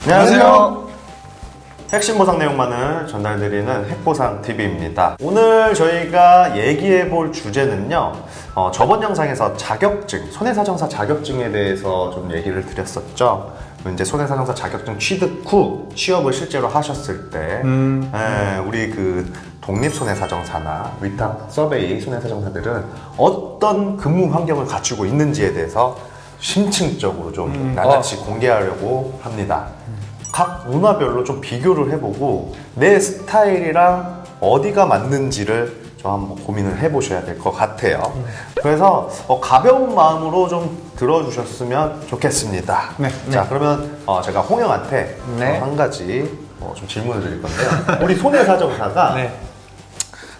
안녕하세요. 핵심 보상 내용만을 전달드리는 핵보상 TV입니다. 오늘 저희가 얘기해 볼 주제는요. 저번 영상에서 자격증, 손해사정사 자격증에 대해서 좀 얘기를 드렸었죠. 이제 손해사정사 자격증 취득 후 취업을 실제로 하셨을 때 우리 그 독립손해사정사나 위탁 서베이 손해사정사들은 어떤 근무 환경을 갖추고 있는지에 대해서 심층적으로 좀 나같이 공개하려고 합니다. 각 문화별로 좀 비교를 해보고 내 스타일이랑 어디가 맞는지를 좀 한번 고민을 해보셔야 될 것 같아요. 그래서 가벼운 마음으로 좀 들어주셨으면 좋겠습니다. 네. 자, 그러면 제가 홍영한테 한 가지 좀 질문을 드릴 건데요. 우리 손해사정사가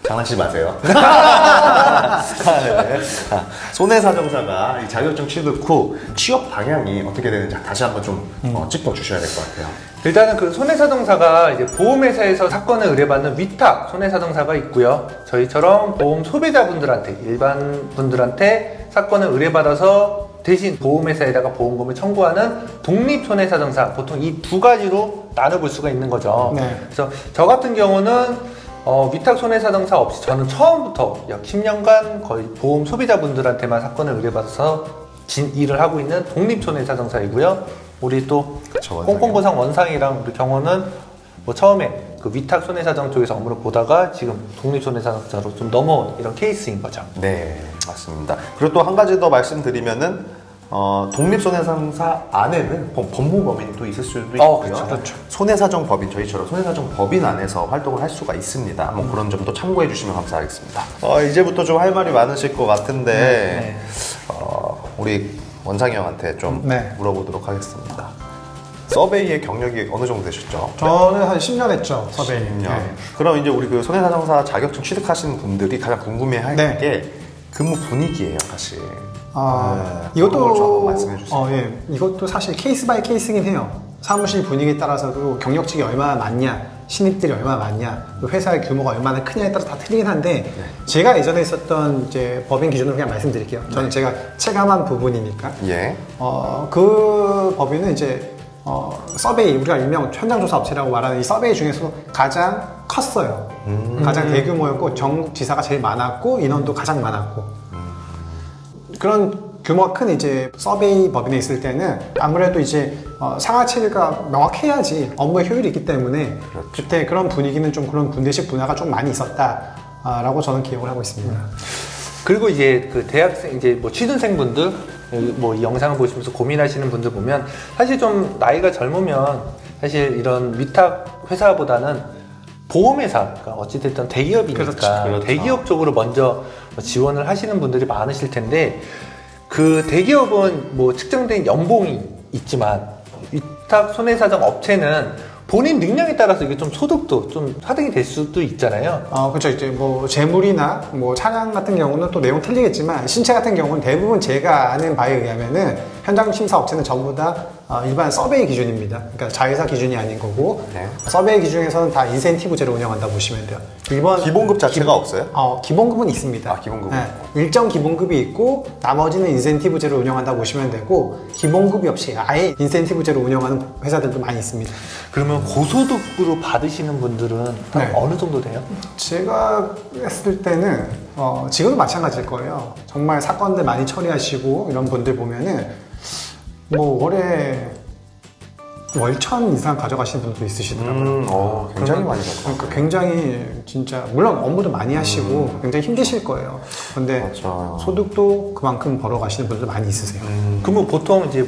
장난치지 마세요. 네. 손해사정사가 이 자격증 취득 후 취업 방향이 어떻게 되는지 다시 한번 좀 짚어주셔야 될 것 같아요. 일단은 그 손해사정사가 이제 보험회사에서 사건을 의뢰받는 위탁 손해사정사가 있고요. 저희처럼 보험 소비자분들한테, 일반 분들한테 사건을 의뢰받아서 대신 보험회사에다가 보험금을 청구하는 독립손해사정사, 보통 이 두 가지로 나눠볼 수가 있는 거죠. 네. 그래서 저 같은 경우는 위탁 손해사정사 없이 저는 처음부터 약 10년간 거의 보험 소비자분들한테만 사건을 의뢰받아서 일을 하고 있는 독립손해사정사이고요. 우리 또 꽁꽁보상 원상이랑 우리 경우는 처음에 그 위탁 손해사정 쪽에서 업무를 보다가 지금 독립손해사정사로 좀 넘어온 이런 케이스인 거죠. 네, 맞습니다. 그리고 또 한 가지 더 말씀드리면은 독립손해사정사 안에는 법무법인이 또 있을 수도 있고요. 그렇죠. 손해사정법인, 저희처럼 손해사정법인 안에서 활동을 할 수가 있습니다. 그런 점도 참고해 주시면 감사하겠습니다. 이제부터 좀 할 말이 많으실 것 같은데 우리 원상이 형한테 좀 물어보도록 하겠습니다. 서베이의 경력이 어느 정도 되셨죠? 저는 한 10년 했죠, 서베이. 10년. 네. 그럼 이제 우리 그 손해사정사 자격증 취득하시는 분들이 가장 궁금해할 게 근무 분위기예요, 사실. 이것도 좀 말씀해 주세요. 이것도 사실 케이스 바이 케이스긴 해요. 사무실 분위기에 따라서도 경력직이 얼마나 많냐, 신입들이 얼마나 많냐, 회사의 규모가 얼마나 크냐에 따라 다 틀리긴 한데 제가 예전에 있었던 이제 법인 기준으로 그냥 말씀드릴게요. 저는 제가 체감한 부분이니까. 그 법인은 이제 서베이, 우리가 일명 현장조사 업체라고 말하는 이 서베이 중에서 가장 컸어요. 가장 대규모였고 정지사가 제일 많았고 인원도 가장 많았고. 그런 규모가 큰 이제 서베이 법인에 있을 때는 아무래도 이제 상하체가 명확해야지 업무의 효율이 있기 때문에 그때 그런 분위기는 좀 그런 군대식 문화가 좀 많이 있었다라고 저는 기억을 하고 있습니다. 그리고 이제 그 대학생, 이제 취준생분들, 이 영상을 보시면서 고민하시는 분들 보면 사실 좀 나이가 젊으면 사실 이런 위탁 회사보다는 보험회사, 그러니까 어찌됐든 대기업이니까 그렇죠. 대기업 쪽으로 먼저 지원을 하시는 분들이 많으실 텐데 그 대기업은 측정된 연봉이 있지만 위탁 손해사정 업체는 본인 능력에 따라서 이게 좀 소득도 좀 하등이 될 수도 있잖아요. 그렇죠. 이제 재물이나 차량 같은 경우는 또 내용 틀리겠지만 신체 같은 경우는 대부분 제가 아는 바에 의하면은 현장 심사 업체는 전부 다 일반 서베이 기준입니다. 그러니까 자회사 기준이 아닌 거고 서베이 기준에서는 다 인센티브제로 운영한다 보시면 돼요. 기본급 자체가 없어요? 기본급은 있습니다. 기본급은 일정 기본급이 있고 나머지는 인센티브제로 운영한다 보시면 되고 기본급이 없이 아예 인센티브제로 운영하는 회사들도 많이 있습니다. 그러면 고소득으로 받으시는 분들은 어느 정도 돼요? 제가 했을 때는 지금도 마찬가지일 거예요. 정말 사건들 많이 처리하시고 이런 분들 보면은 월에 월천 이상 가져가시는 분들도 있으시더라고요. 굉장히 많이 가죠. 그러니까 굉장히 진짜 물론 업무도 많이 하시고 굉장히 힘드실 거예요. 근데 소득도 그만큼 벌어가시는 분들 많이 있으세요. 그러면 보통 이제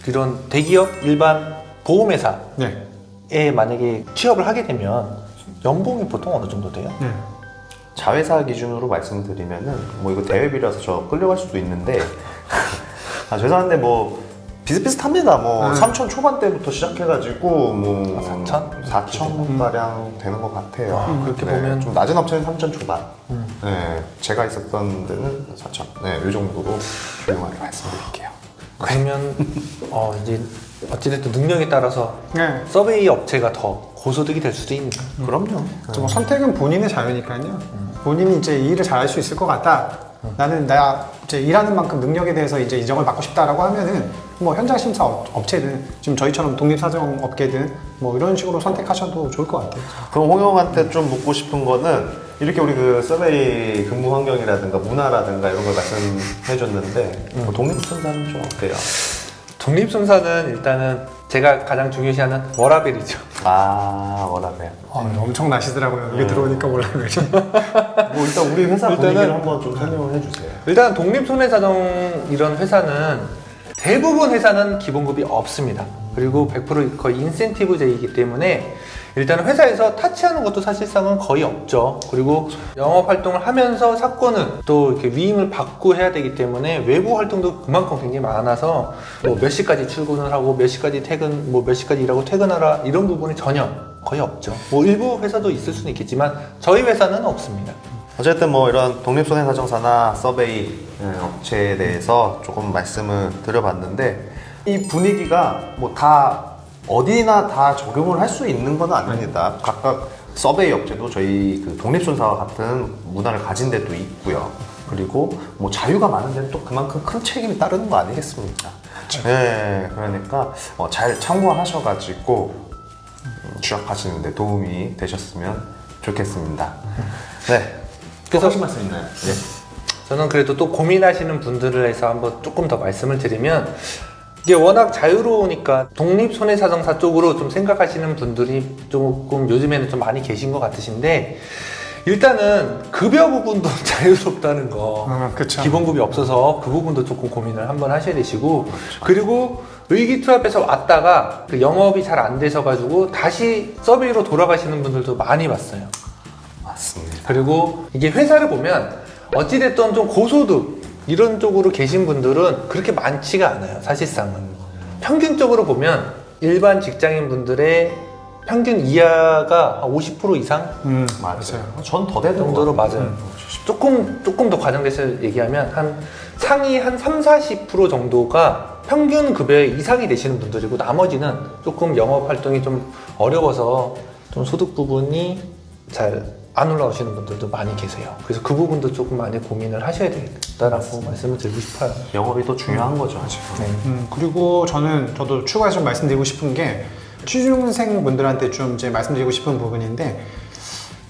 이런 대기업 일반 보험회사에 만약에 취업을 하게 되면 연봉이 보통 어느 정도 돼요? 자회사 기준으로 말씀드리면은 이거 대회비라서 저 끌려갈 수도 있는데 죄송한데 비슷비슷합니다. 3천 초반대부터 시작해가지고 4천 가량 되는 것 같아요. 그렇게 보면 좀 낮은 업체는 3천 초반. 제가 있었던 데는 4천. 이 정도로 조용하게 말씀드릴게요. 그러면 이제 어찌됐든 능력에 따라서 서베이 업체가 더 고소득이 될 수도 있는. 그럼요. 선택은 본인의 자유니까요. 본인이 이제 이 일을 잘할 수 있을 것 같다. 나는 이제 일하는 만큼 능력에 대해서 이제 인정을 받고 싶다라고 하면은 뭐 현장 심사 업체든 지금 저희처럼 독립사정업계든 뭐 이런 식으로 선택하셔도 좋을 것 같아요. 그럼 홍영한테 좀 묻고 싶은 거는 이렇게 우리 그 서베이 근무 환경이라든가 문화라든가 이런 걸 말씀해 줬는데 독립순사는 좀 어때요? 독립순사는 일단은 제가 가장 중요시하는 워라밸이죠. 아, 워라밸. 엄청 나시더라고요. 이게 들어오니까 몰라요. 뭐 일단 우리 회사 일단은- 분위기를 한번 좀 설명을 해주세요. 일단 독립손해사정 이런 회사는 대부분 회사는 기본급이 없습니다. 그리고 100% 거의 인센티브제이기 때문에 일단 회사에서 타치하는 것도 사실상은 거의 없죠. 그리고 영업 활동을 하면서 사건은 또 이렇게 위임을 받고 해야 되기 때문에 외부 활동도 그만큼 굉장히 많아서 뭐 몇 시까지 출근을 하고 몇 시까지 퇴근, 뭐 몇 시까지 일하고 퇴근하라 이런 부분이 전혀 거의 없죠. 뭐 일부 회사도 있을 수는 있겠지만 저희 회사는 없습니다. 어쨌든 뭐 이런 독립손해사정사나 서베이 업체에 대해서 조금 말씀을 드려봤는데 이 분위기가 뭐 다 어디나 다 적용을 할 수 있는 건 아닙니다. 각각 서베이 업체도 저희 그 독립손사와 같은 문화를 가진 데도 있고요. 그리고 뭐 자유가 많은 데는 또 그만큼 큰 책임이 따르는 거 아니겠습니까? 네, 그러니까 잘 참고하셔가지고 취업하시는 데 도움이 되셨으면 좋겠습니다. 네. 그래서 하신 말씀 있나요? 네. 저는 그래도 또 고민하시는 분들을 해서 한번 조금 더 말씀을 드리면 이게 워낙 자유로우니까 독립손해사정사 쪽으로 좀 생각하시는 분들이 조금 요즘에는 좀 많이 계신 것 같으신데 일단은 급여 부분도 자유롭다는 거 그쵸. 기본급이 없어서 그 부분도 조금 고민을 한번 하셔야 되시고 그리고 의기투합해서 왔다가 그 영업이 잘 안 되셔 가지고 다시 서베이로 돌아가시는 분들도 많이 봤어요. 맞습니다. 그리고 이게 회사를 보면 어찌됐든 좀 고소득 이런 쪽으로 계신 분들은 그렇게 많지가 않아요. 사실상은 평균적으로 보면 일반 직장인 분들의 평균 이하가 한 50% 이상 맞아요. 전 더 되는 정도로 것 같아요. 맞아요. 조금 더 과장돼서 얘기하면 한 상위 한 30-40% 정도가 평균 급여 이상이 되시는 분들이고 나머지는 조금 영업 활동이 좀 어려워서 좀 소득 부분이 잘 안 올라오시는 분들도 많이 계세요. 그래서 그 부분도 조금 많이 고민을 하셔야 되겠다라고 말씀을 드리고 싶어요. 영업이 더 중요한 거죠. 네. 그리고 저도 추가해서 좀 말씀드리고 싶은 게 취준생 분들한테 좀 이제 말씀드리고 싶은 부분인데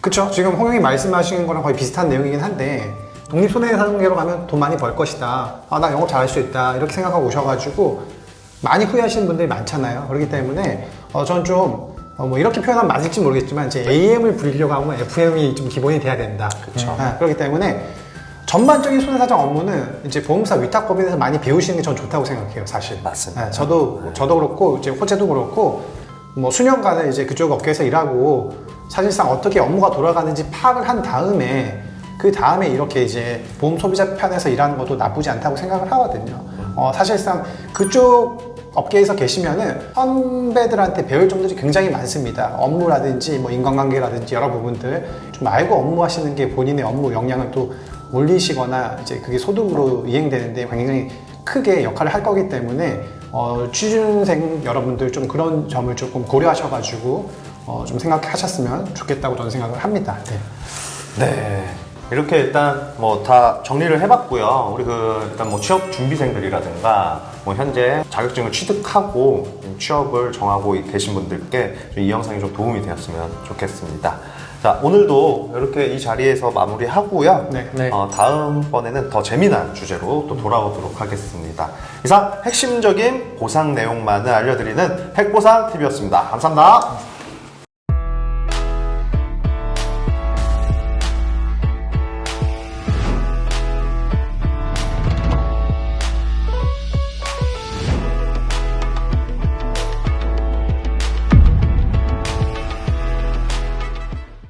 그쵸? 지금 홍영이 말씀하신 거랑 거의 비슷한 내용이긴 한데 독립손해사정계로 가면 돈 많이 벌 것이다. 나 영업 잘할 수 있다. 이렇게 생각하고 오셔가지고 많이 후회하시는 분들이 많잖아요. 그렇기 때문에 저는 좀 뭐 이렇게 표현하면 맞을지 모르겠지만 이제 AM을 부리려고 하면 FM이 좀 기본이 돼야 된다. 그쵸. 그렇기 때문에 전반적인 손해사정 업무는 이제 보험사 위탁법인에서 많이 배우시는 게 전 좋다고 생각해요, 사실. 맞습니다. 저도 그렇고 이제 호재도 그렇고 뭐 수년간을 이제 그쪽 업계에서 일하고 사실상 어떻게 업무가 돌아가는지 파악을 한 다음에 그 다음에 이렇게 이제 보험 소비자 편에서 일하는 것도 나쁘지 않다고 생각을 하거든요. 사실상 그쪽 업계에서 계시면은 선배들한테 배울 점들이 굉장히 많습니다. 업무라든지 뭐 인간관계라든지 여러 부분들 좀 알고 업무하시는 게 본인의 업무 역량을 또 올리시거나 이제 그게 소득으로 이행되는데 굉장히 크게 역할을 할 거기 때문에 취준생 여러분들 좀 그런 점을 조금 고려하셔가지고 좀 생각하셨으면 좋겠다고 저는 생각을 합니다. 네. 네. 이렇게 일단 뭐 다 정리를 해봤고요. 우리 일단 뭐 취업 준비생들이라든가 뭐 현재 자격증을 취득하고 취업을 정하고 계신 분들께 이 영상이 좀 도움이 되었으면 좋겠습니다. 자, 오늘도 이렇게 이 자리에서 마무리하고요. 네. 다음번에는 더 재미난 주제로 또 돌아오도록 하겠습니다. 이상 핵심적인 보상 내용만을 알려드리는 핵보상TV였습니다. 감사합니다.